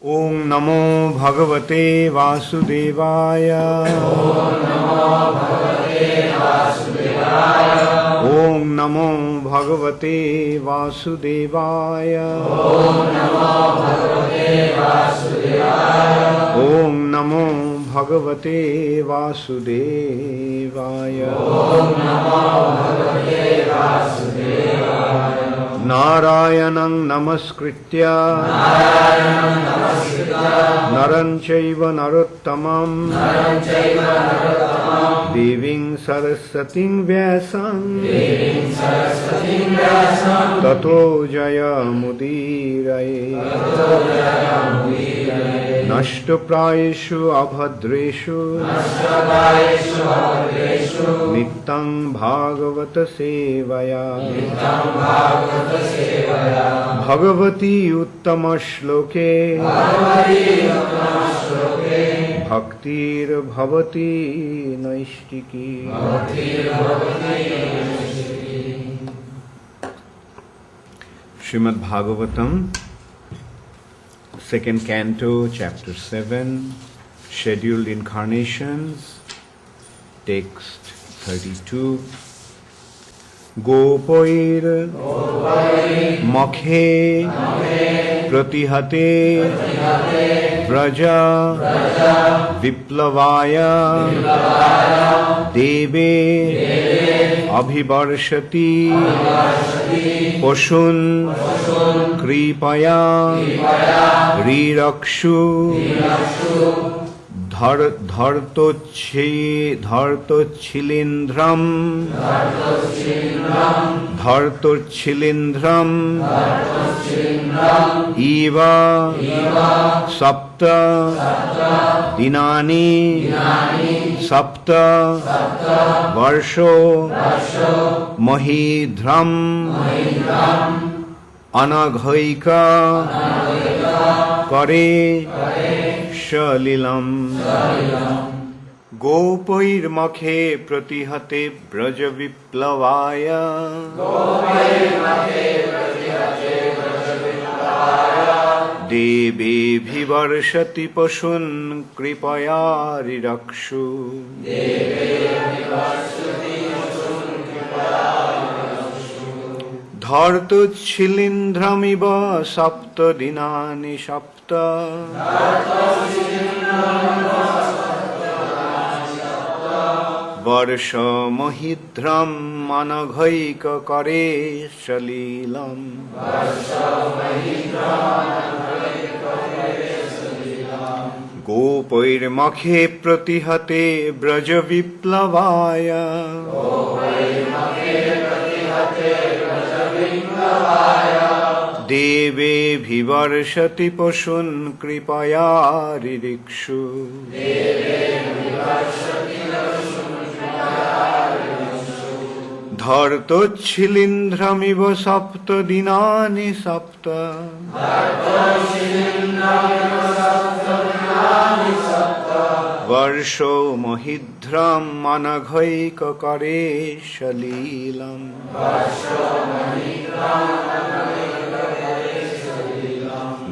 Om Namo Bhagavate Vasudevaya. Om Namo Bhagavate Vasudevaya. Om Namo Bhagavate Vasudevaya. Narayanang Namaskritya Naram Chaiva Narottamam Deving Sarasating Vyasam Tato Jaya Mudiraye Nashtaprayeshu Abhadreshu Nittang Bhagavata Sevaya Bhagavati Uttama Shloke Bhaktir Bhavati Naishtiki. Srimad Bhagavatam, second canto, chapter 7, scheduled incarnations, text 32. Gopair Makhe Pratihate Vraja Viplavaya Deve Abhivarshati Poshun Kripaya Rirakshu Dhartochilindram Eva Sapta Dinani Sapta Varsho Mahidram Anaghaika Kare Shalilam. Gopair Makhe Pratihate Braja Viplavaya Debe Bhivarshati Pashun Kripaya Rirakshu. Dhartochilindhramiva Sapta Dinani Sapta Varsha Mahidram Anaghaika Kare Shalilam. Gopair Makhe Pratihate Braja Viplavaya Deve Bhivarshati Pashun Kripaya Ririkshu. Dhartochilindhramiva Sapta Dinani Sapta Varsho Mahidram Anaghaika Kare Shalilam.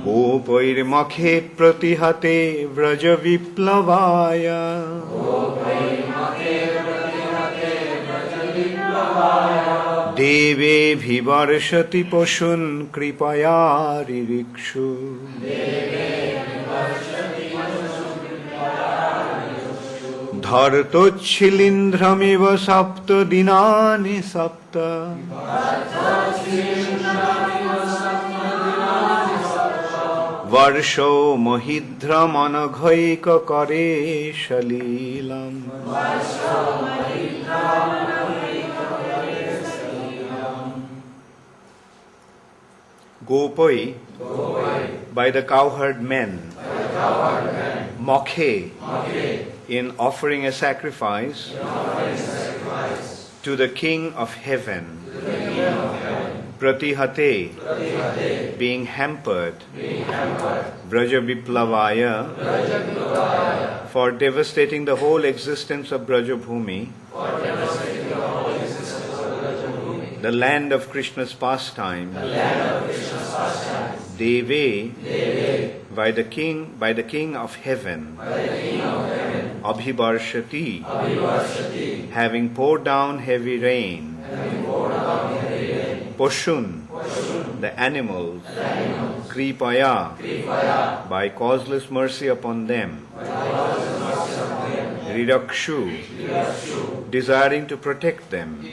Gopair Makhe Pratihate Vraja Viplavaya Deve Bhivarshati Pashun Kripaya Ririkshu. Dhartochilindhramiva Sapta Dinani Sapta Varsho Mahidram Anaghaika Kare Shalilam. Gopoi, by the cowherd men, Mokhe, in offering a sacrifice to the King of Heaven, Pratihate, being hampered, Braja Viplavaya, for devastating the whole existence of Brajabhumi, the land of Krishna's pastime, Deve, by the king of heaven, Abhivarshati, having poured down heavy rain, Poshun, the animals, Kripaya, by causeless mercy upon them, Ridakshu, desiring to protect them,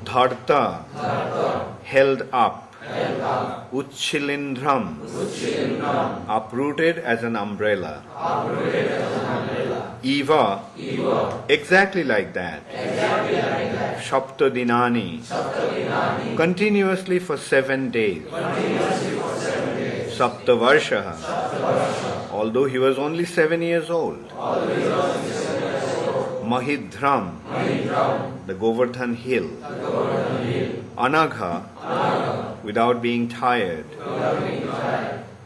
Dharta, held up, Uchchilindram, uprooted as an umbrella. Eva, exactly like that. Shaptadinani, continuously for 7 days. Saptavarshaha, although he was only 7 years old. Mahidram, the Govardhan hill. Anagha, without being tired.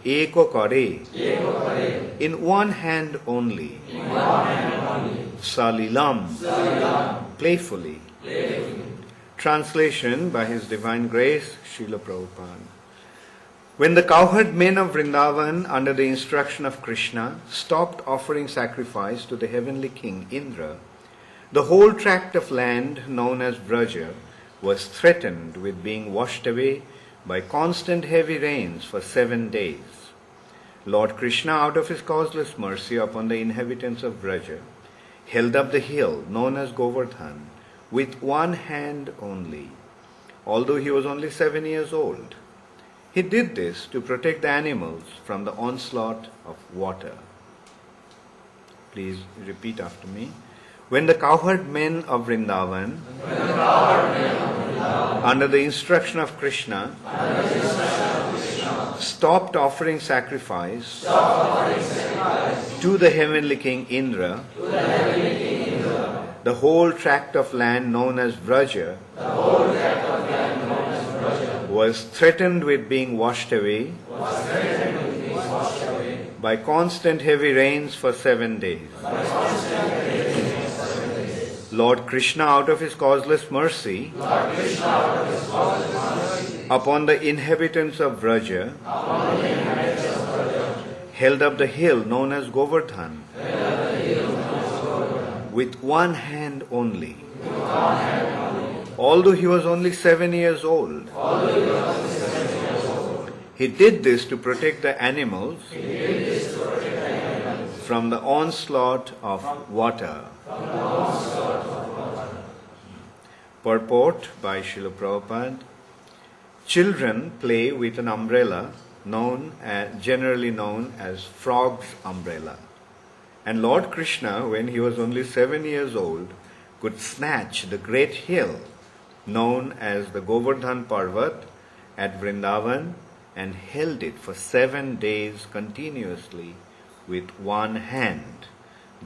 Eko kare, in one hand only. Salilam, playfully. Translation by His Divine Grace, Srila Prabhupada. When the cowherd men of Vrindavan, under the instruction of Krishna, stopped offering sacrifice to the heavenly king Indra, the whole tract of land known as Vraja was threatened with being washed away by constant heavy rains for 7 days. Lord Krishna, out of his causeless mercy upon the inhabitants of Vraja, held up the hill known as Govardhan with one hand only, although he was only 7 years old. He did this to protect the animals from the onslaught of water. Please repeat after me. When the cowherd men of Vrindavan, under the instruction of Krishna, stopped offering sacrifice to the heavenly king Indra, the whole tract of land known as Vraja was threatened with being washed away by constant heavy rains for 7 days. Lord Krishna, out of his causeless mercy upon the inhabitants of Vraja, held up the hill known as Govardhan with one hand only, although he was only 7 years old. He did this to protect the animals from the onslaught of water. Purport by Srila Prabhupada. Children play with an umbrella generally known as frog's umbrella. And Lord Krishna, when he was only 7 years old, could snatch the great hill known as the Govardhan Parvat at Vrindavan and held it for 7 days continuously with one hand,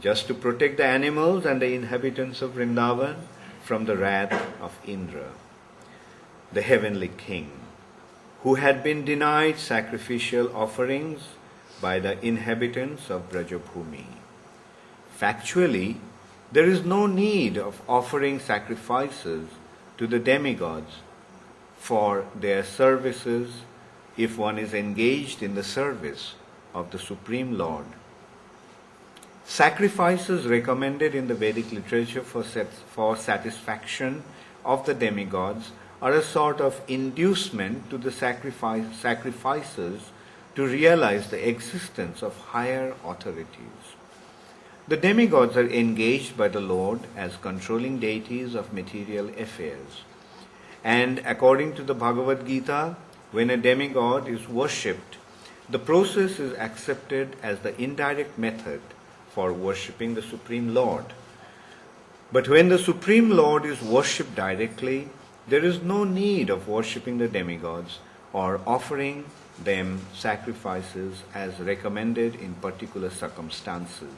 just to protect the animals and the inhabitants of Vrindavan from the wrath of Indra, the heavenly king, who had been denied sacrificial offerings by the inhabitants of Brajabhumi. Factually, there is no need of offering sacrifices to the demigods for their services if one is engaged in the service of the Supreme Lord. Sacrifices recommended in the Vedic literature for satisfaction of the demigods are a sort of inducement to the sacrifices to realize the existence of higher authorities. The demigods are engaged by the Lord as controlling deities of material affairs. And according to the Bhagavad Gita, when a demigod is worshipped, the process is accepted as the indirect method for worshipping the Supreme Lord. But when the Supreme Lord is worshipped directly, there is no need of worshipping the demigods or offering them sacrifices as recommended in particular circumstances.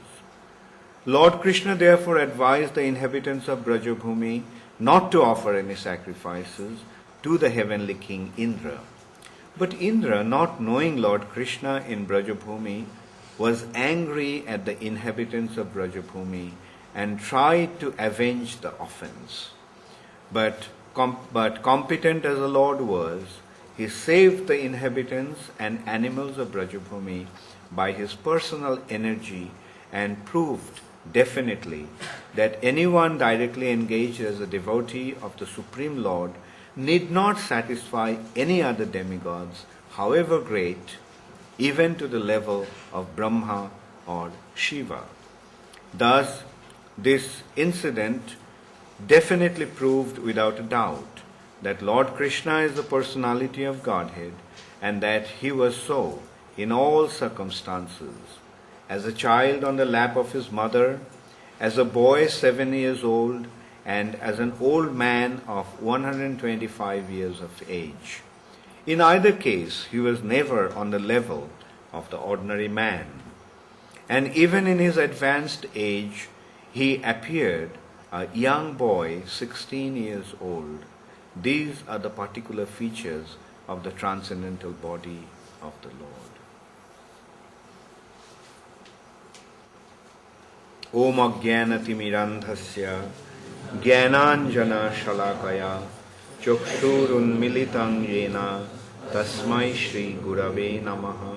Lord Krishna therefore advised the inhabitants of Brajabhumi not to offer any sacrifices to the heavenly king Indra. But Indra, not knowing Lord Krishna in Brajabhumi, was angry at the inhabitants of Brajabhumi and tried to avenge the offense. But competent as the Lord was, he saved the inhabitants and animals of Brajabhumi by his personal energy and proved definitely that anyone directly engaged as a devotee of the Supreme Lord need not satisfy any other demigods, however great, even to the level of Brahma or Shiva. Thus, this incident definitely proved without a doubt that Lord Krishna is the personality of Godhead and that he was so in all circumstances. As a child on the lap of his mother, as a boy 7 years old, and as an old man of 125 years of age. In either case, he was never on the level of the ordinary man. And even in his advanced age, he appeared a young boy, 16 years old. These are the particular features of the transcendental body of the Lord. Om Ajnanatimirandhasya Jnananjana Shalakaya Chakshurunmilitam Yena Tasmai Shri Gurave Namaha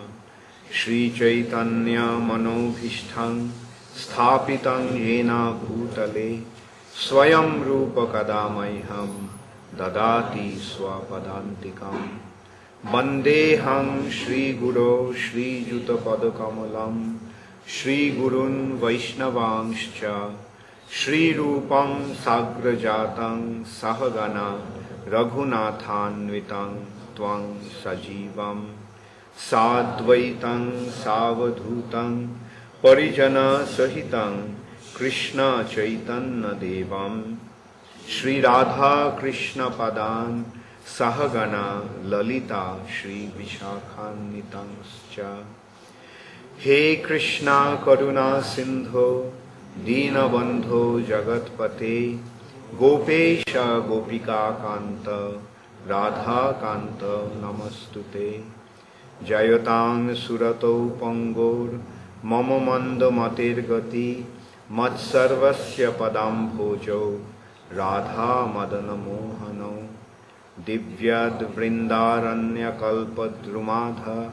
Shri Chaitanya Manobhishtham Sthapitam Yena Bhutale Swayam Rupa Kadamayham Dadati Swapadantikam Vandeham Shri Guru Shri Juta Padakamalam Shri Gurun Vaishnavangscha Shri Rupam Sagrajatam Sahagana Raghunathanvitam Twang Sajivam Sadvaitam Savadhutam Parijana Sahitam Krishna Chaitanya Devam Shri Radha Krishna Padan Sahagana Lalita Shri Vishakhanitangscha He Krishna Karuna Sindho Deenabandho Jagatpate Gopesha Gopika Kanta Radha Kanta Namastute Jayatam Surato Pangor Mama Manda Matir Gati Mat Sarvasya Padam Bhojo Radha Madana Mohano Divyad Vrindaranya Kalpadrumadha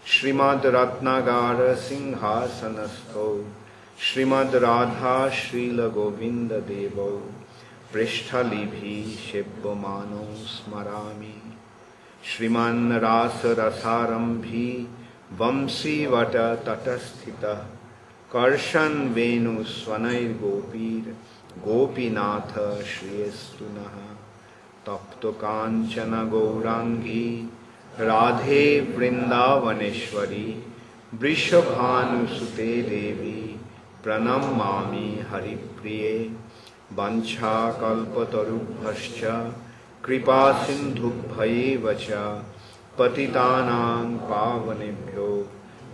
Srimad Ratnagara Singhasanasto Srimad Radha Srila Govinda Devo Prishtalibhi Shebhamano Smarami Shriman Rasa Rasarambhi Vamsi Vata Tatasthita Karshan Venu Swanair Gopir Gopinatha Shriyastunaha Tapto Kanchana Gaurangi Radhe Vrindavaneshwari Vrishabhanusute Devi Pranamami Haripriye Vancha Kalpatarubhascha Kripa Sindhubhye Vacha Patitanang Pavanebhyo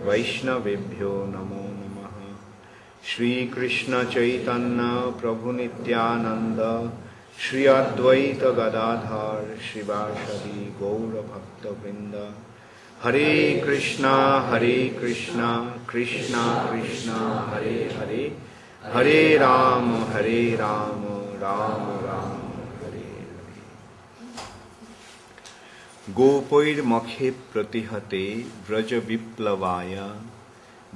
Vaishnavebhyo Namo Namaha Shri Krishna Chaitanya Prabhu Nityananda Shri Advaita Gadadhar Shivashadi Gaura Bhakta Vrinda Hare Krishna Krishna Krishna Hare Hare Hare Ram Ram Ram Hare Hare Gopair Makhe Pratihate Vraja Viplavaya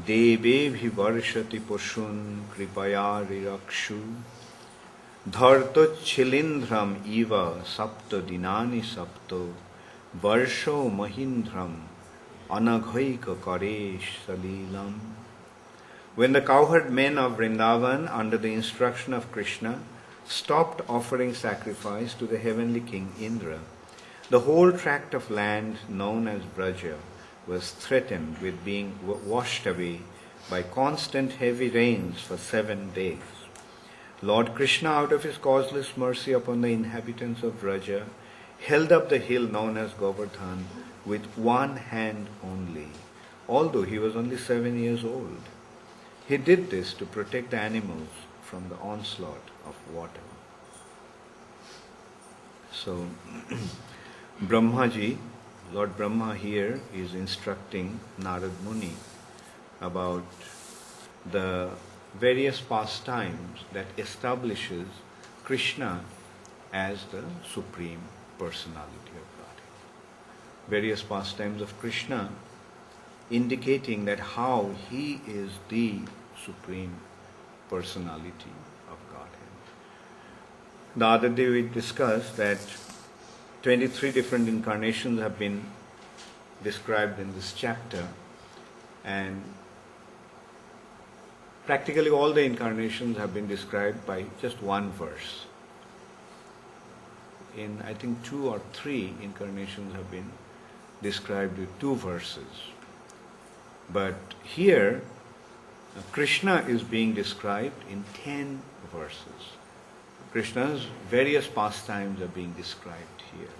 Deve Bhivarshati Pashun Kripaya Rirakshu Dharto Chilindram Eva Sapta Dinani Sapto Varsho Mahindram Anaghaika Karesh Salilam. When the cowherd men of Vrindavan, under the instruction of Krishna, stopped offering sacrifice to the heavenly king Indra, the whole tract of land known as Braja was threatened with being washed away by constant heavy rains for 7 days. Lord Krishna, out of his causeless mercy upon the inhabitants of Braja, held up the hill known as Govardhan with one hand only, although he was only 7 years old. He did this to protect the animals from the onslaught of water. So, Brahmaji, Lord Brahma here is instructing Narad Muni about the various pastimes that establishes Krishna as the Supreme Personality of Godhead. various pastimes of Krishna, indicating that how he is the Supreme Personality of Godhead. The other day we discussed that 23 different incarnations have been described in this chapter, and practically all the incarnations have been described by just one verse. In I think 2 or 3 incarnations have been described with 2 verses. But here, Krishna is being described in 10 verses. Krishna's various pastimes are being described here.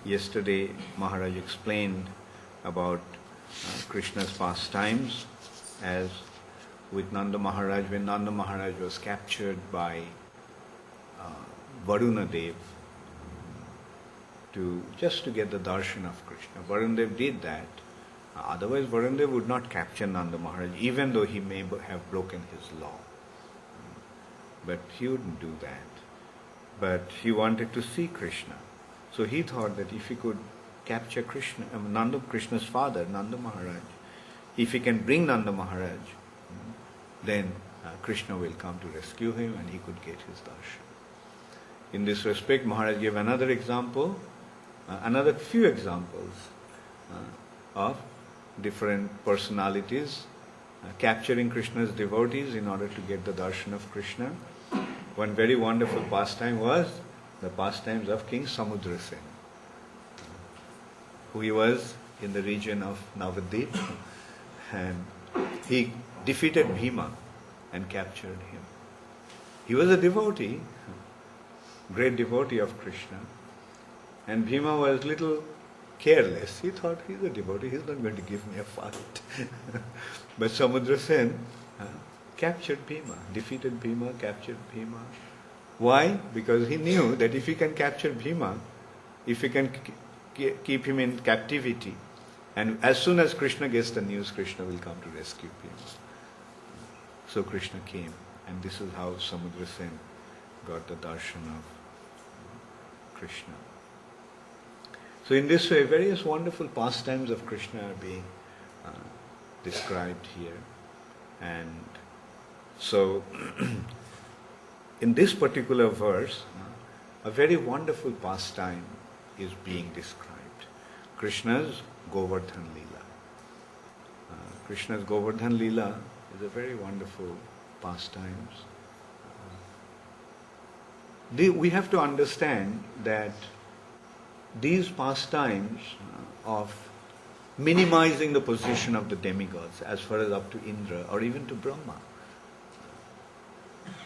Yesterday, Maharaj explained about Krishna's pastimes as with Nanda Maharaj, when Nanda Maharaj was captured by Varuna Dev just to get the darshan of Krishna. Varuna Dev did that. Otherwise, Varuna Dev would not capture Nanda Maharaj, even though he may have broken his law. But he wouldn't do that. But he wanted to see Krishna. So he thought that if he could capture Krishna, Krishna's father, Nanda Maharaj, if he can bring Nanda Maharaj, then Krishna will come to rescue him and he could get his darshan. In this respect, Maharaj gave another example, another few examples of different personalities capturing Krishna's devotees in order to get the darshan of Krishna. One very wonderful pastime was the pastimes of King Samudrasen, who he was in the region of Navadvip, and he defeated Bhima and captured him. He was a devotee, great devotee of Krishna, and Bhima was little careless. He thought, he's a devotee, he's not going to give me a fight. But Samudrasen captured Bhima, defeated Bhima, captured Bhima. Why? Because he knew that if he can capture Bhima, if he can keep him in captivity, and as soon as Krishna gets the news, Krishna will come to rescue Bhima. So Krishna came, and this is how Samudrasen got the darshan of Krishna. So in this way, various wonderful pastimes of Krishna are being described here. And so, in this particular verse, a very wonderful pastime is being described. Krishna's Govardhan Leela. Krishna's Govardhan Leela is a very wonderful pastime. We have to understand that these pastimes of minimizing the position of the demigods as far as up to Indra or even to Brahma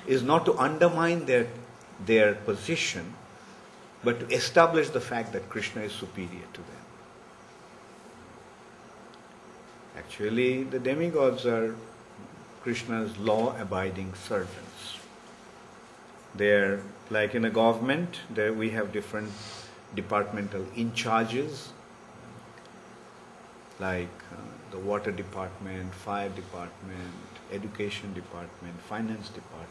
is not to undermine their position, but to establish the fact that Krishna is superior to them. Actually, the demigods are Krishna's law-abiding servants. They're like in a government, there we have different departmental in-charges, like the water department, fire department, education department, finance department.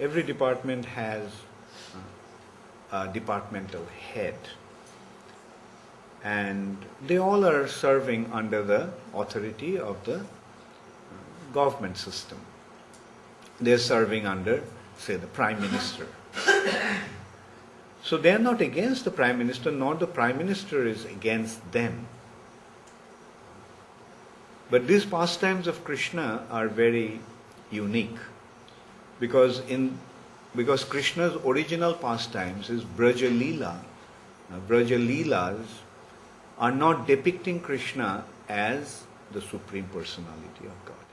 Every department has a departmental head, and they all are serving under the authority of the government system. They're serving under, say, the Prime Minister. So they are not against the Prime Minister, nor the Prime Minister is against them. But these pastimes of Krishna are very unique, because Krishna's original pastimes is Braja Leela. Now, Braja Leelas are not depicting Krishna as the Supreme Personality of Godhead.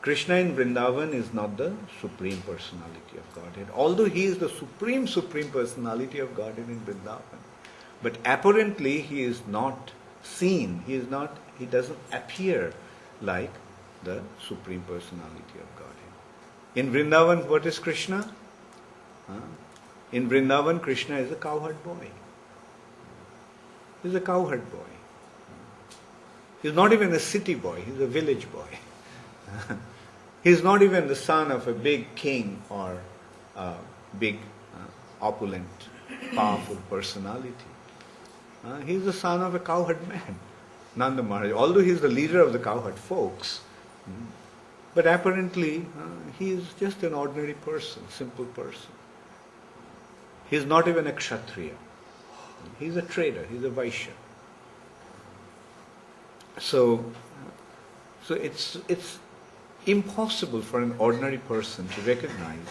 Krishna in Vrindavan is not the Supreme Personality of Godhead, although he is the Supreme Personality of Godhead in Vrindavan. But apparently he is not seen, he doesn't appear like the Supreme Personality of Godhead. In Vrindavan, what is Krishna? In Vrindavan, Krishna is a cowherd boy. He's a cowherd boy. He's not even a city boy, he's a village boy. He's not even the son of a big king or a big, opulent, powerful personality. He is the son of a cowherd man, Nanda Maharaj. Although he is the leader of the cowherd folks, but apparently he is just an ordinary person, simple person. He is not even a kshatriya. He is a trader, he is a Vaishya. So it's impossible for an ordinary person to recognize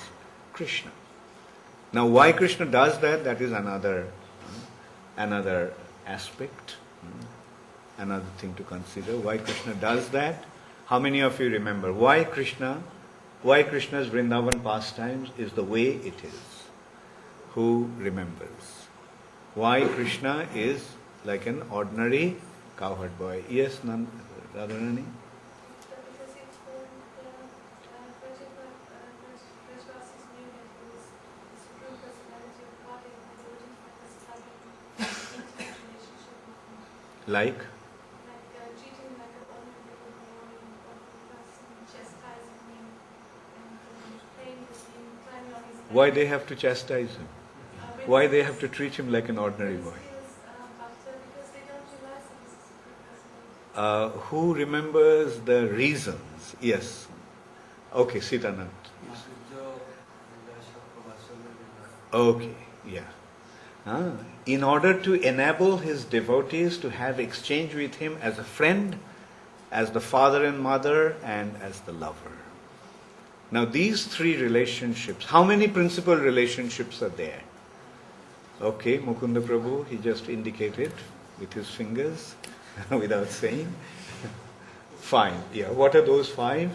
Krishna. Now, why Krishna does that, that is another aspect, another thing to consider. Why Krishna does that? How many of you remember why Krishna's Vrindavan pastimes is the way it is? Who remembers? Why Krishna is like an ordinary cowherd boy? Yes, Radharani? Like? Treating him like an ordinary person, chastising him, and playing with him, climbing on his neck. Why they have to chastise him? Why they have to treat him like an ordinary boy? Because they don't realize that this is a good person. Who remembers the reasons? Yes. Okay, Sitanand. Okay, yeah. In order to enable his devotees to have exchange with him as a friend, as the father and mother, and as the lover. Now these three relationships, how many principal relationships are there? Okay, Mukunda Prabhu, he just indicated with his fingers without saying. 5. Yeah, what are those 5?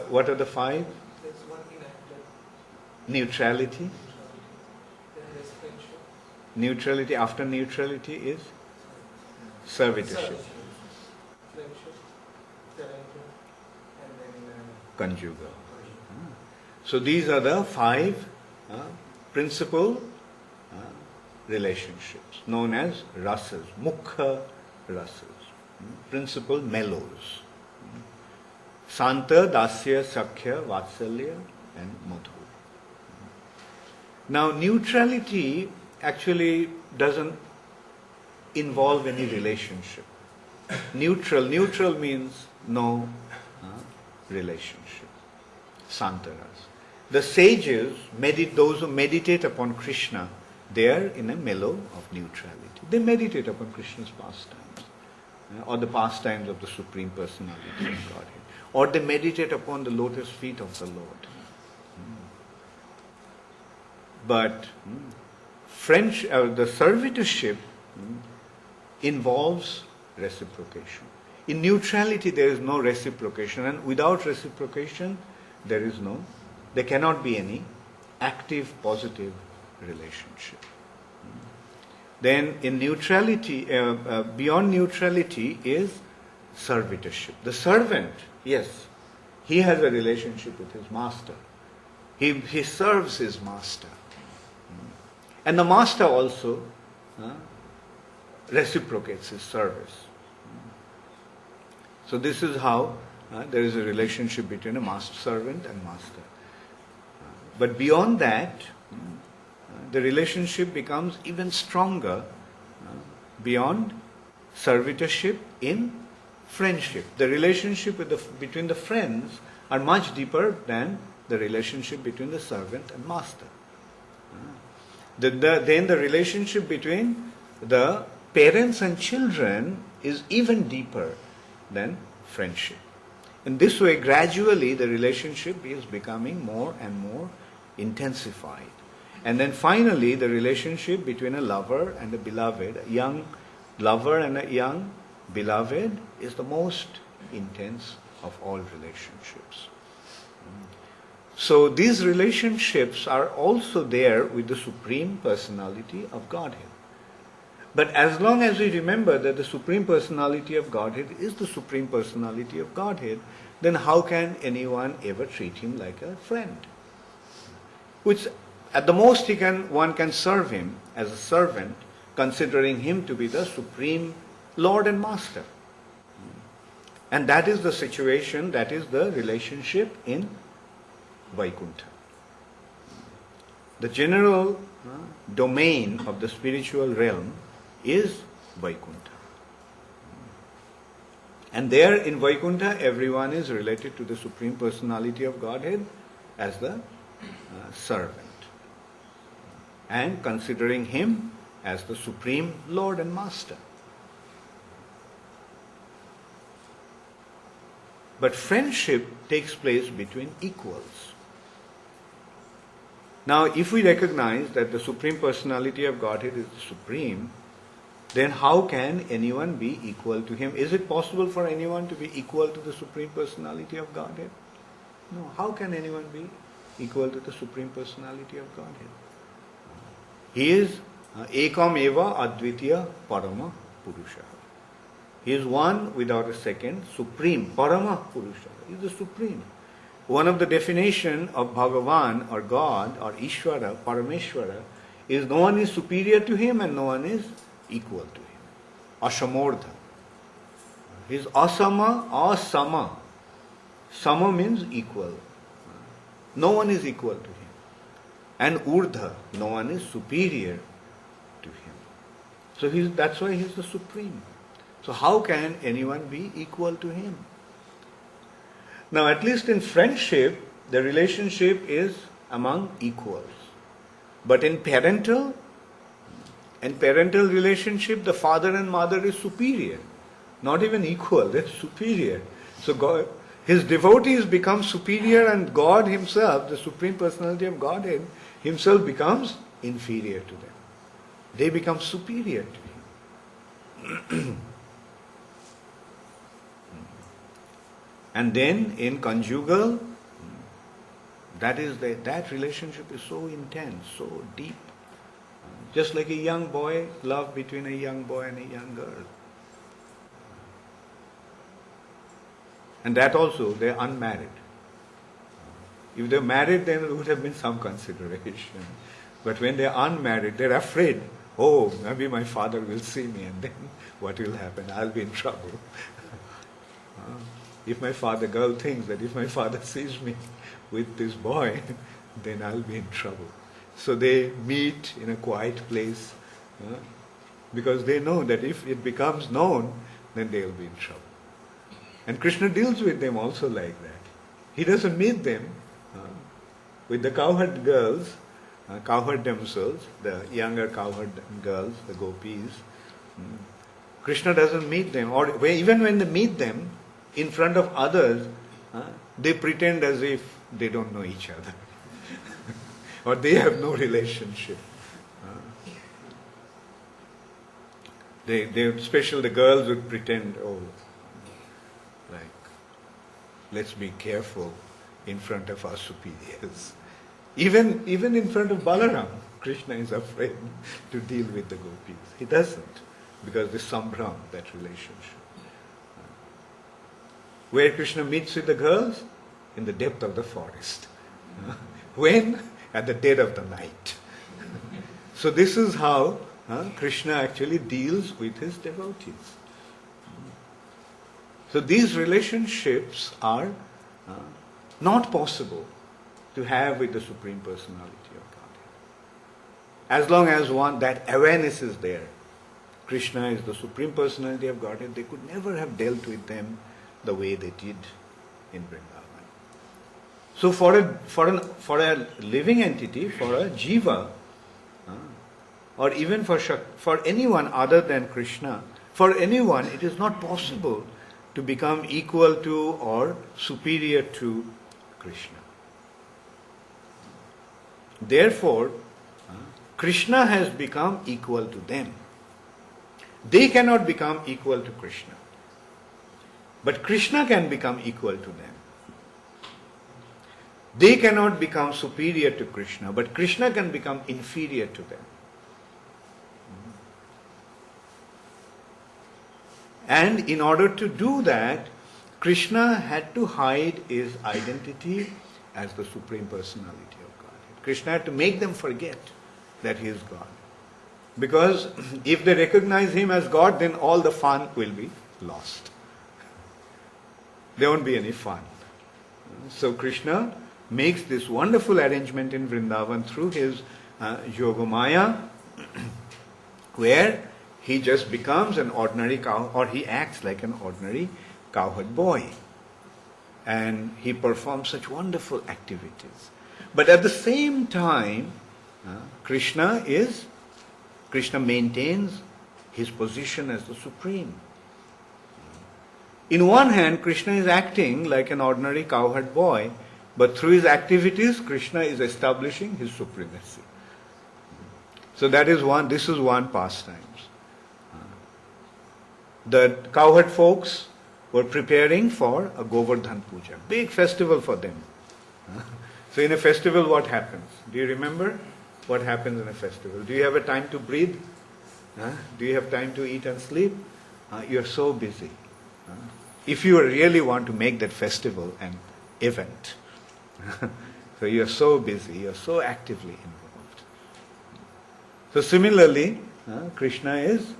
What are the 5? Neutrality. Neutrality, after neutrality is servitorship. Conjugal. So these are the 5 principal relationships known as rasas, mukha rasas, principal mellows. Santa, Dasya, Sakhya, Vatsalya and Madhu. Now neutrality actually doesn't involve any relationship. Neutral means no relationship. Santaras. The sages, those who meditate upon Krishna, they are in a mellow of neutrality. They meditate upon Krishna's pastimes, or the pastimes of the Supreme Personality of Godhead, or they meditate upon the lotus feet of the Lord. But the servitorship involves reciprocation. In neutrality there is no reciprocation, and without reciprocation there cannot be any active positive relationship. Then in neutrality, beyond neutrality is servitorship. The servant, yes, he has a relationship with his master. He serves his master. And the master also reciprocates his service. So this is how there is a relationship between a master servant and master. But beyond that, the relationship becomes even stronger beyond servitorship in friendship. The relationship between the friends are much deeper than the relationship between the servant and master. Then the relationship between the parents and children is even deeper than friendship. In this way, gradually the relationship is becoming more and more intensified. And then finally, the relationship between a lover and a beloved, a young lover and a young beloved, is the most intense of all relationships. So these relationships are also there with the Supreme Personality of Godhead. But as long as we remember that the Supreme Personality of Godhead is the Supreme Personality of Godhead, then how can anyone ever treat him like a friend? Which at the most one can serve him as a servant, considering him to be the Supreme Lord and Master. And that is the situation, that is the relationship in Vaikuntha. the general domain of the spiritual realm is Vaikuntha. And there in Vaikuntha, everyone is related to the Supreme Personality of Godhead as the servant, and considering him as the Supreme Lord and Master. But friendship takes place between equals. Now, if we recognize that the Supreme Personality of Godhead is the Supreme, then how can anyone be equal to him? Is it possible for anyone to be equal to the Supreme Personality of Godhead? No. How can anyone be equal to the Supreme Personality of Godhead? He is Ekam Eva Advitiya Parama Purusha. He is one without a second, Supreme, Parama Purusha. He is the Supreme. One of the definition of Bhagavan or God or Ishvara, Parameshvara, is no one is superior to him and no one is equal to him. Asamordha. He is asama, asama. Sama means equal. No one is equal to him. And urdha, no one is superior to him. So that's why he is the Supreme. So how can anyone be equal to him? Now, at least in friendship, the relationship is among equals. But in parental relationship, the father and mother is superior. Not even equal, they're superior. So God, his devotees become superior, and God himself, the Supreme Personality of Godhead, himself becomes inferior to them. They become superior to him. And then in conjugal, that relationship is so intense, so deep. Just like a young boy, love between a young boy and a young girl. And that also, they're unmarried. If they're married, then there would have been some consideration. But when they're unmarried, they're afraid. Oh, maybe my father will see me, and then what will happen? I'll be in trouble. If my girl thinks that if my father sees me with this boy, then I'll be in trouble. So they meet in a quiet place, because they know that if it becomes known, then they'll be in trouble. And Krishna deals with them also like that. He doesn't meet them with the cowherd girls, cowherd damsels, the younger cowherd girls, the gopis. Krishna doesn't meet them, or even when they meet them in front of others, they pretend as if they don't know each other. Or they have no relationship. Especially the girls would pretend, let's be careful in front of our superiors. Even in front of Balaram, Krishna is afraid to deal with the gopis. He doesn't, because there's sambram, that relationship. Where Krishna meets with the girls? In the depth of the forest. When? At the dead of the night. So this is how Krishna actually deals with his devotees. So these relationships are not possible to have with the Supreme Personality of Godhead. As long as that awareness is there, Krishna is the Supreme Personality of Godhead, they could never have dealt with them the way they did in Vrindavan. So for a living entity, for a jiva, or even for anyone other than Krishna, for anyone it is not possible to become equal to or superior to Krishna. Therefore, Krishna has become equal to them. They cannot become equal to Krishna. But Krishna can become equal to them. They cannot become superior to Krishna, but Krishna can become inferior to them. And in order to do that, Krishna had to hide his identity as the Supreme Personality of Godhead. Krishna had to make them forget that he is God. Because if they recognize him as God, then all the fun will be lost. There won't be any fun. So Krishna makes this wonderful arrangement in Vrindavan through his Yogamaya, where he just becomes an ordinary cow, or he acts like an ordinary cowherd boy. And he performs such wonderful activities. But at the same time, Krishna maintains his position as the supreme. In one hand, Krishna is acting like an ordinary cowherd boy, but through his activities, Krishna is establishing his supremacy. So this is one pastime. The cowherd folks were preparing for a Govardhan Puja, big festival for them. So in a festival, what happens? Do you remember what happens in a festival? Do you have a time to breathe? Do you have time to eat and sleep? You're so busy. If you really want to make that festival an event, so you're so busy, you're so actively involved. So similarly, Krishna is,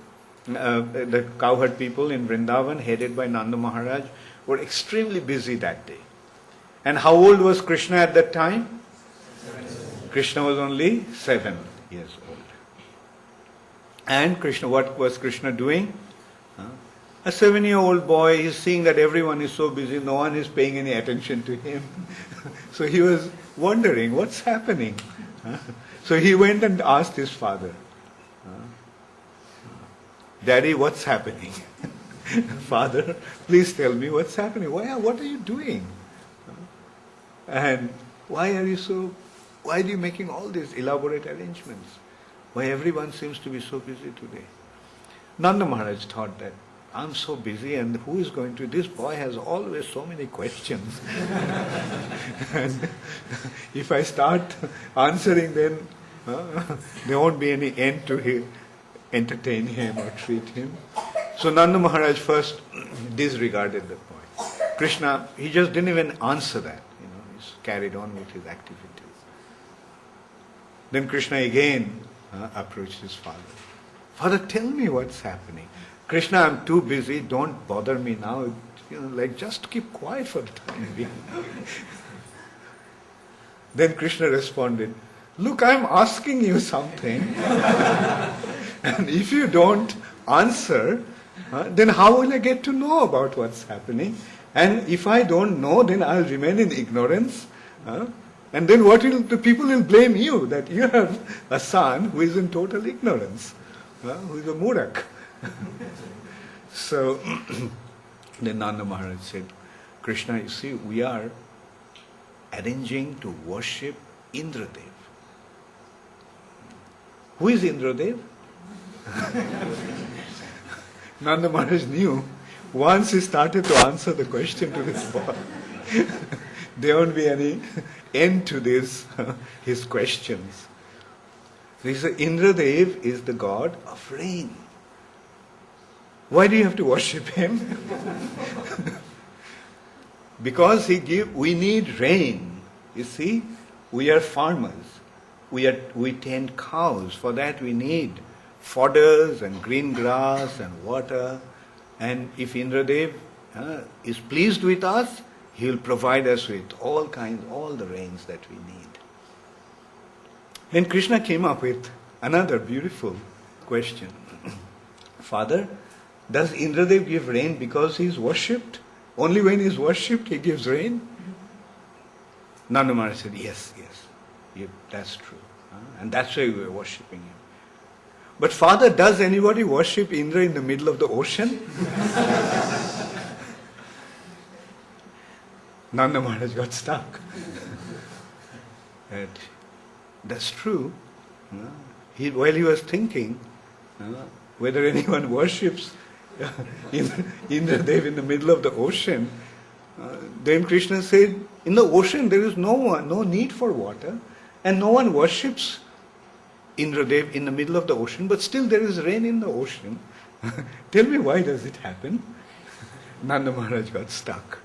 the cowherd people in Vrindavan, headed by Nanda Maharaj, were extremely busy that day. And how old was Krishna at that time? Krishna was only 7 years old. And Krishna, what was Krishna doing? A 7-year-old boy is seeing that everyone is so busy, no one is paying any attention to him. So he was wondering, what's happening? So he went and asked his father, Daddy, what's happening? Father, please tell me what's happening. What are you doing? And why are you making all these elaborate arrangements? Why everyone seems to be so busy today? Nanda Maharaj thought that, I'm so busy, and who is going to, this boy has always so many questions. And if I start answering, then there won't be any end to entertain him or treat him. So Nanda Maharaj first disregarded the boy. Krishna, he just didn't even answer that. He's carried on with his activities. Then Krishna again approached his father. Father, tell me what's happening. Krishna, I'm too busy, don't bother me now. Just keep quiet for the time being. Then Krishna responded, look, I'm asking you something. And if you don't answer, then how will I get to know about what's happening? And if I don't know, then I'll remain in ignorance. And then the people will blame you, that you have a son who is in total ignorance, who is a murak. So then Nanda Maharaj said, Krishna, you see, we are arranging to worship Indradev. Who is Indradev? Nanda Maharaj knew once he started to answer the question to this boy, there won't be any end to his questions. He said, Indradev is the god of rain. Why do you have to worship him? Because we need rain. You see, we are farmers. We tend cows. For that we need fodders and green grass and water. And if Indradev is pleased with us, he will provide us with all the rains that we need. Then Krishna came up with another beautiful question. Father, does Indradev give rain because he is worshipped? Only when he is worshipped he gives rain? Nanda Maharaj said, yes, that's true. And that's why we are worshipping him. But Father, does anybody worship Indra in the middle of the ocean? Nanda Maharaj got stuck. That's true. While he was thinking whether anyone worships Indradev in the middle of the ocean, then Krishna said, in the ocean there is no need for water, and no one worships Indradev in the middle of the ocean, but still there is rain in the ocean. Tell me, why does it happen? Nanda Maharaj got stuck.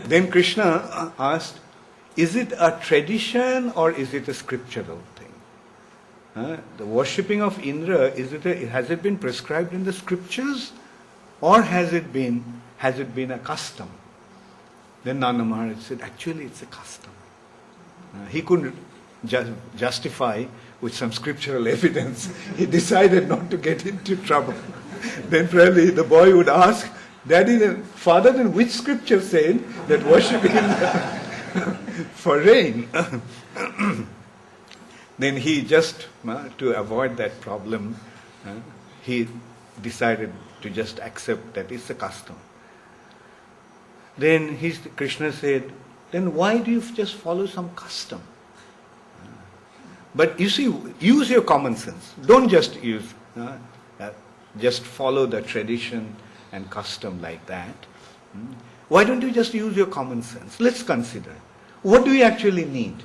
Then Krishna asked, is it a tradition or is it a scriptural thing? The worshipping of Indra, has it been prescribed in the scriptures, or has it been a custom? Then Nanda Maharaj said, actually it's a custom. He couldn't justify with some scriptural evidence. He decided not to get into trouble. Then probably the boy would ask, Daddy, Father, then which scripture said that worshipping for rain? Then he just, to avoid that problem, he decided to just accept that it's a custom. Then Krishna said, then why do you just follow some custom? But you see, use your common sense. Don't just just follow the tradition and custom like that. Why don't you just use your common sense? Let's consider. What do we actually need?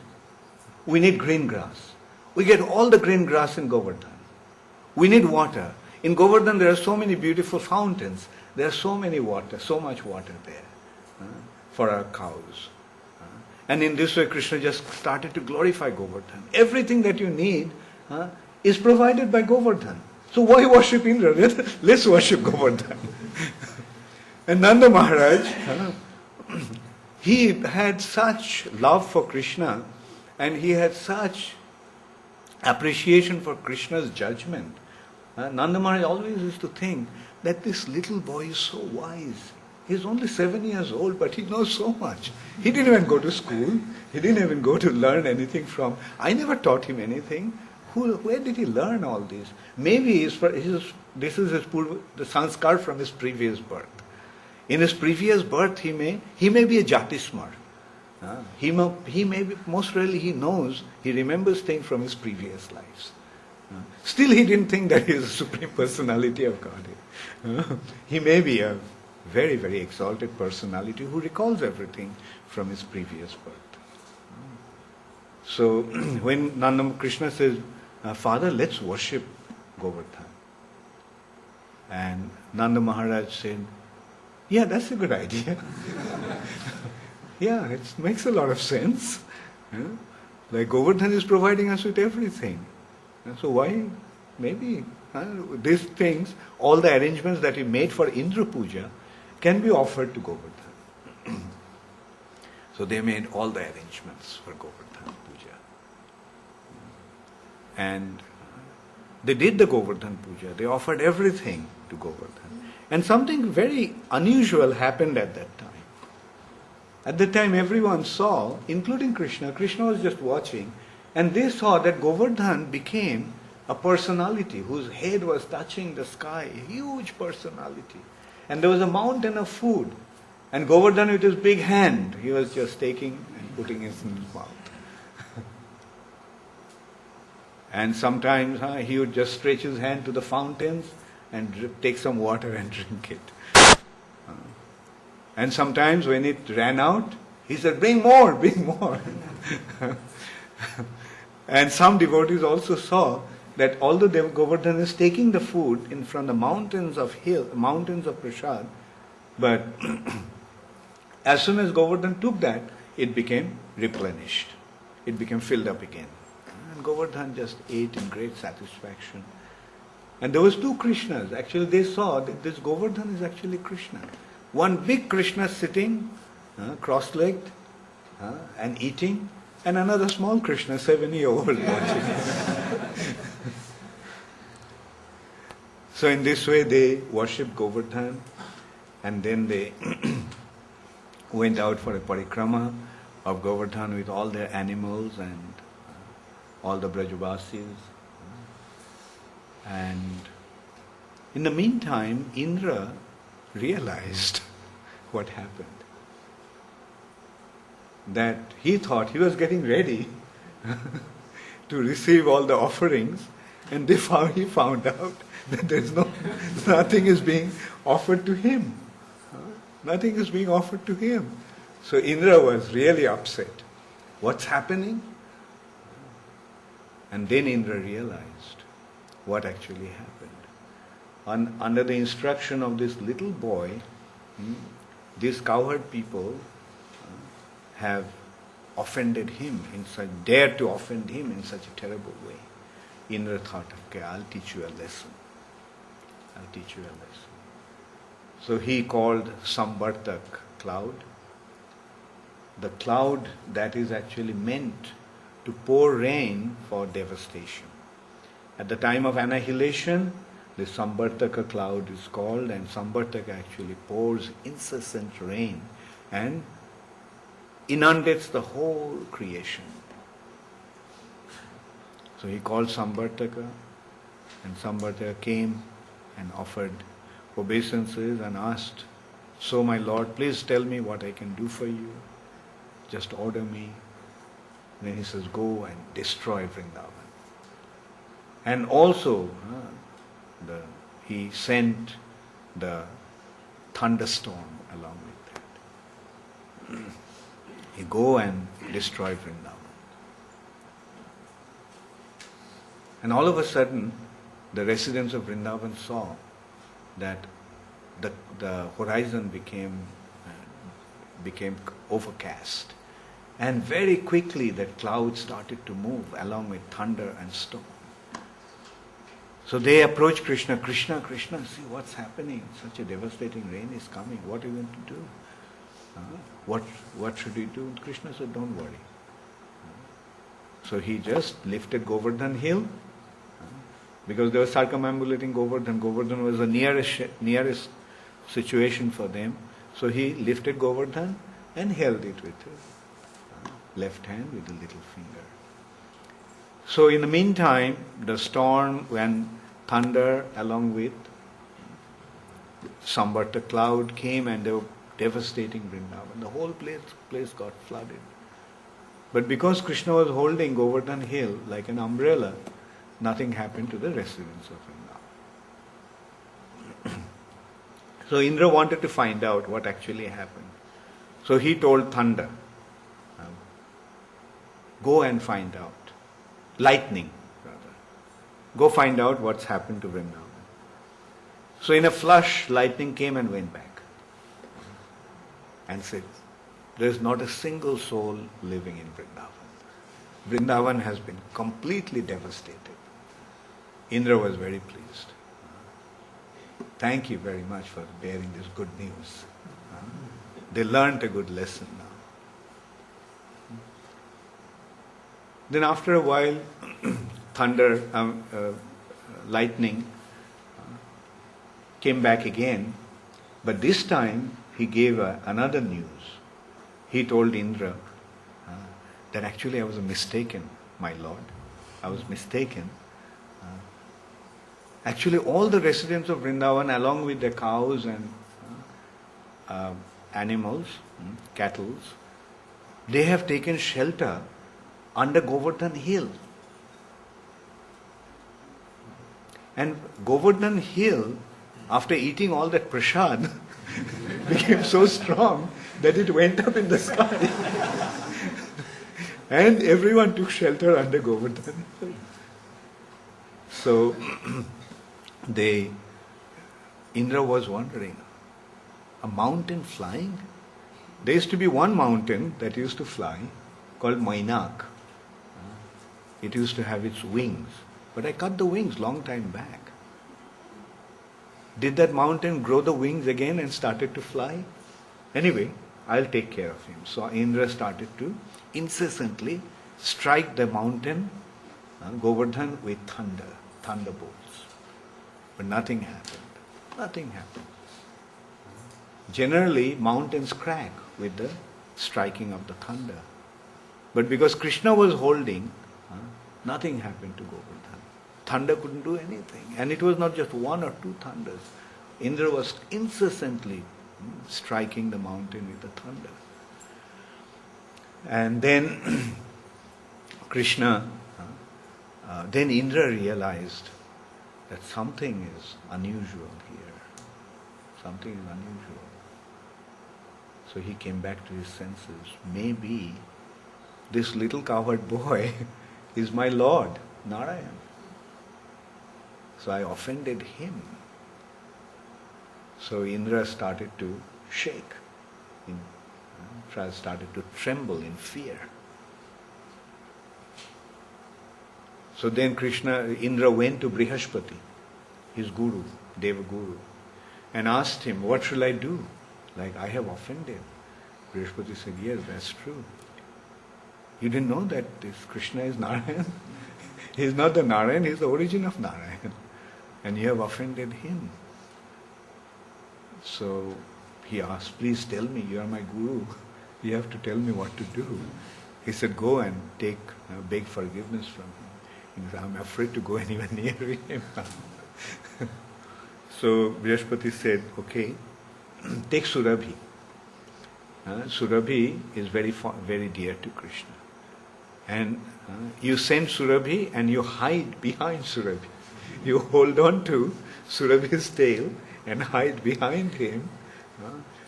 We need green grass. We get all the green grass in Govardhan. We need water. In Govardhan there are so many beautiful fountains. There are so much water there for our cows. And in this way Krishna just started to glorify Govardhan. Everything that you need is provided by Govardhan. So why worship Indra? Let's worship Govardhan. And Nanda Maharaj, he had such love for Krishna and he had such appreciation for Krishna's judgment. Nanda Maharaj always used to think that this little boy is so wise. He's only 7 years old, but he knows so much. He didn't even go to school. He didn't even go to learn anything from. I never taught him anything. Where did he learn all this? Maybe this is the sanskar from his previous birth. In his previous birth, he may be a jatismar. He may be, most rarely he remembers things from his previous lives. Still he didn't think that he is the Supreme Personality of Godhead. He may be a very, very exalted personality who recalls everything from his previous birth. So when Nanda Krishna says, Father, let's worship Govardhan. And Nanda Maharaj said, yeah, that's a good idea. Yeah, it makes a lot of sense. Like Govardhan is providing us with everything. So why, maybe these things, all the arrangements that he made for Indra Puja can be offered to Govardhan. So they made all the arrangements for Govardhan Puja. And they did the Govardhan Puja. They offered everything to Govardhan. And something very unusual happened at that time. At that time everyone saw, including Krishna. Krishna was just watching. And they saw that Govardhan became a personality whose head was touching the sky. A huge personality. And there was a mountain of food. And Govardhan with his big hand, he was just taking and putting it in his mouth. And sometimes he would just stretch his hand to the fountains and take some water and drink it. And sometimes when it ran out, he said, bring more, bring more. And some devotees also saw that although Govardhan is taking the food in from the mountains of Prasad, but as soon as Govardhan took that, it became replenished. It became filled up again. And Govardhan just ate in great satisfaction. And there was two Krishnas. Actually, they saw that this Govardhan is actually Krishna. One big Krishna sitting, cross-legged, and eating, and another small Krishna, 7-year-old, watching. So in this way they worshipped Govardhan, and then they went out for a parikrama of Govardhan with all their animals and all the Brajavasis. And in the meantime, Indra realized what happened. That he thought he was getting ready to receive all the offerings, and he found out that nothing is being offered to him. Nothing is being offered to him. So Indra was really upset. What's happening? And then Indra realized what actually happened. Under the instruction of this little boy, these cowherd people have offended him, dared to offend him in such a terrible way. Indra thought, okay, I'll teach you a lesson. I'll teach you a lesson. So he called Sambartak cloud, the cloud that is actually meant to pour rain for devastation. At the time of annihilation, the Sambartaka cloud is called, and Sambartaka actually pours incessant rain and inundates the whole creation. So he called Sambartaka, and Sambartaka came and offered obeisances and asked, "So my Lord, please tell me what I can do for you. Just order me." And then he says, "Go and destroy Vrindavan." And also, he sent the thunderstorm along with that. He go and destroy Vrindavan. And all of a sudden, the residents of Vrindavan saw that the horizon became overcast. And very quickly that cloud started to move along with thunder and storm. So they approached Krishna. "Krishna, Krishna, see what's happening. Such a devastating rain is coming. What are you going to do? What should we do?" Krishna said, "Don't worry." So he just lifted Govardhan hill, because they were circumambulating Govardhan. Govardhan was the nearest situation for them. So he lifted Govardhan and held it with his left hand with the little finger. So in the meantime, the storm and thunder along with Sambarta cloud came, and they were devastating Vrindavan. The whole place got flooded. But because Krishna was holding Govardhan hill like an umbrella, nothing happened to the residents of Vrindavan. So Indra wanted to find out what actually happened. So he told thunder, "Go and find out." Lightning, rather. "Go find out what's happened to Vrindavan." So in a flash, lightning came and went back and said, "There is not a single soul living in Vrindavan. Vrindavan has been completely devastated." Indra was very pleased. "Thank you very much for bearing this good news." They learnt a good lesson now. Then after a while, lightning came back again, but this time he gave another news. He told Indra that actually I was mistaken, my lord. I was mistaken. Actually, all the residents of Vrindavan, along with their cows and animals, cattle, they have taken shelter under Govardhan hill. And Govardhan hill, after eating all that prasad, became so strong that it went up in the sky. And everyone took shelter under Govardhan hill. So Indra was wondering, a mountain flying? There used to be one mountain that used to fly called Mainak. It used to have its wings. But I cut the wings long time back. Did that mountain grow the wings again and started to fly? Anyway, I'll take care of him. So Indra started to incessantly strike the mountain, Govardhan, with thunderbolts. But nothing happened. Nothing happened. Generally, mountains crack with the striking of the thunder. But because Krishna was holding, nothing happened to Govardhan. Thunder couldn't do anything. And it was not just one or two thunders. Indra was incessantly striking the mountain with the thunder. And then then Indra realized that something is unusual here. Something is unusual. So he came back to his senses. Maybe this little cowherd boy is my Lord, Narayan. So I offended him. So Indra started to shake, started to tremble in fear. So then Indra went to Brihaspati, his guru, Deva Guru, and asked him, "What shall I do? Like, I have offended Brihaspati said, yes, that's true. You didn't know that this Krishna is Narayan? He is not the Narayan, he is the origin of Narayan. And you have offended him. So he asked, please tell me, you are my guru. You have to tell me what to do. He said, go and beg forgiveness from him. He said, I'm afraid to go anywhere near him. So Brihaspati said, okay, take Surabhi. Surabhi is very dear to Krishna. And you send Surabhi and you hide behind Surabhi. You hold on to Surabhi's tail and hide behind him.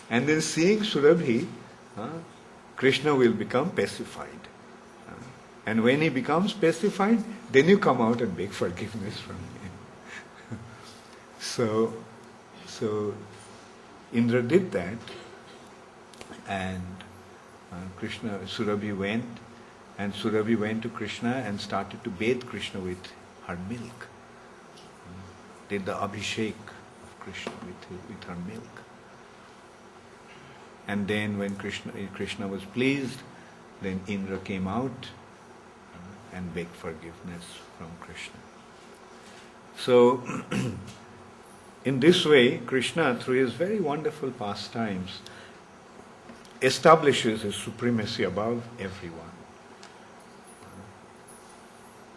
And then seeing Surabhi, Krishna will become pacified. And when he becomes pacified, then you come out and beg forgiveness from him. So Indra did that, and Surabhi went to Krishna and started to bathe Krishna with her milk. Did the abhishek of Krishna with her milk. And then when Krishna was pleased, then Indra came out and begged forgiveness from Krishna. So, in this way, Krishna, through his very wonderful pastimes, establishes his supremacy above everyone.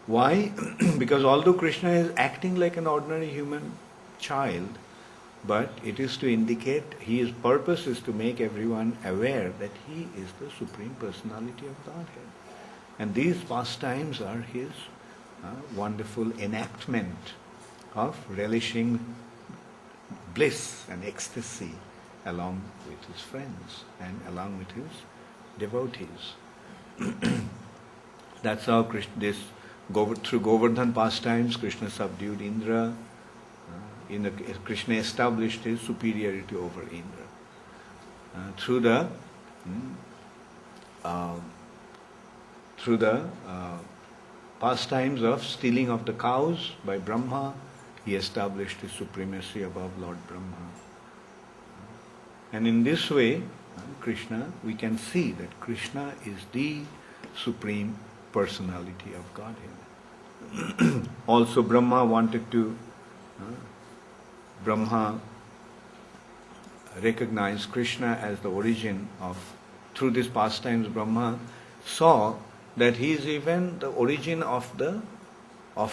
Why? Because although Krishna is acting like an ordinary human child, but it is to indicate, his purpose is to make everyone aware that he is the Supreme Personality of Godhead. And these pastimes are his wonderful enactment of relishing bliss and ecstasy along with his friends and along with his devotees. That's how through Govardhan pastimes, Krishna subdued Indra. Krishna established his superiority over Indra. Through the pastimes of stealing of the cows by Brahma, he established his supremacy above Lord Brahma. And in this way, we can see that Krishna is the Supreme Personality of Godhead. Also Brahma recognized Krishna as the origin of, through these pastimes Brahma saw that he is even the origin of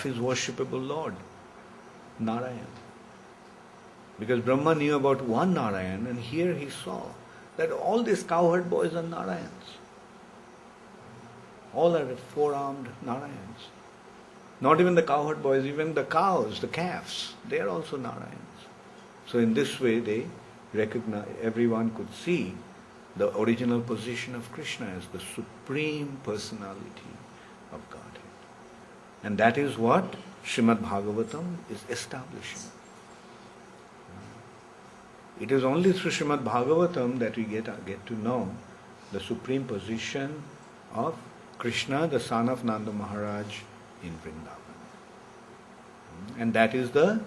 his worshipable Lord, Narayan. Because Brahma knew about one Narayan, and here he saw that all these cowherd boys are Narayans. All are four-armed Narayans. Not even the cowherd boys, even the cows, the calves, they are also Narayans. So in this way everyone could see the original position of Krishna as the Supreme Personality of Godhead. And that is what Srimad Bhagavatam is establishing. It is only through Srimad Bhagavatam that we get to know the supreme position of Krishna, the son of Nanda Maharaj in Vrindavan. And that is the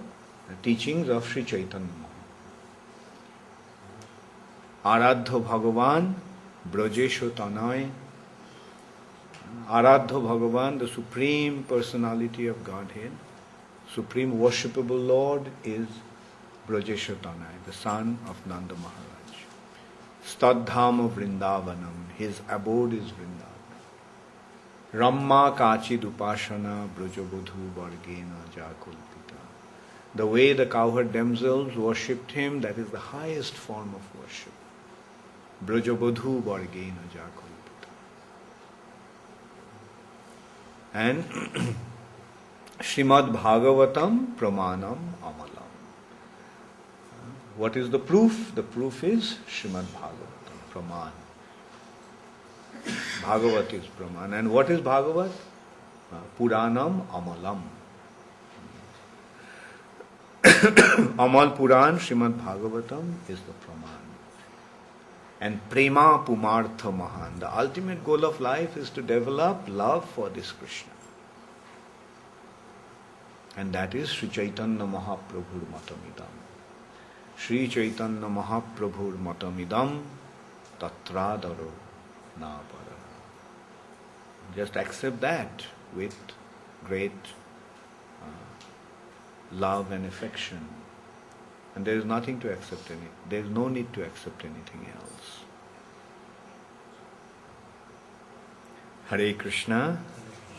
teachings of Sri Chaitanya Mahaprabhu. Aradha Bhagavan, Brajesho Tanay. Aradha Bhagavan, the Supreme Personality of Godhead, Supreme Worshipable Lord is Brajesho Tanay, the son of Nanda Maharaj. Stadhama Vrindavanam, his abode is Vrindavan. Ramma Kachid Upashana Brajabodhu Vargena Jakulpita. The way the cowherd damsels worshipped him, that is the highest form of worship. Brajabodhu Vargena Jakulpita. And Srimad Bhagavatam Pramanam Amalam. What is the proof? The proof is Srimad Bhagavatam, Praman. Bhagavat is Praman. And what is Bhagavat? Puranam Amalam. Amal Puran, Srimad Bhagavatam is the Praman. And Prema Pumartha Mahan. The ultimate goal of life is to develop love for this Krishna. And that is Sri Chaitanya Mahaprabhur Matamidam. Sri Chaitanya Mahaprabhur Matamidam Tatradaro Napara. Just accept that with great love and affection. And there is nothing to accept there is no need to accept anything else. Hare Krishna,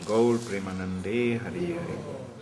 Gaur Premanande, Hare Hare.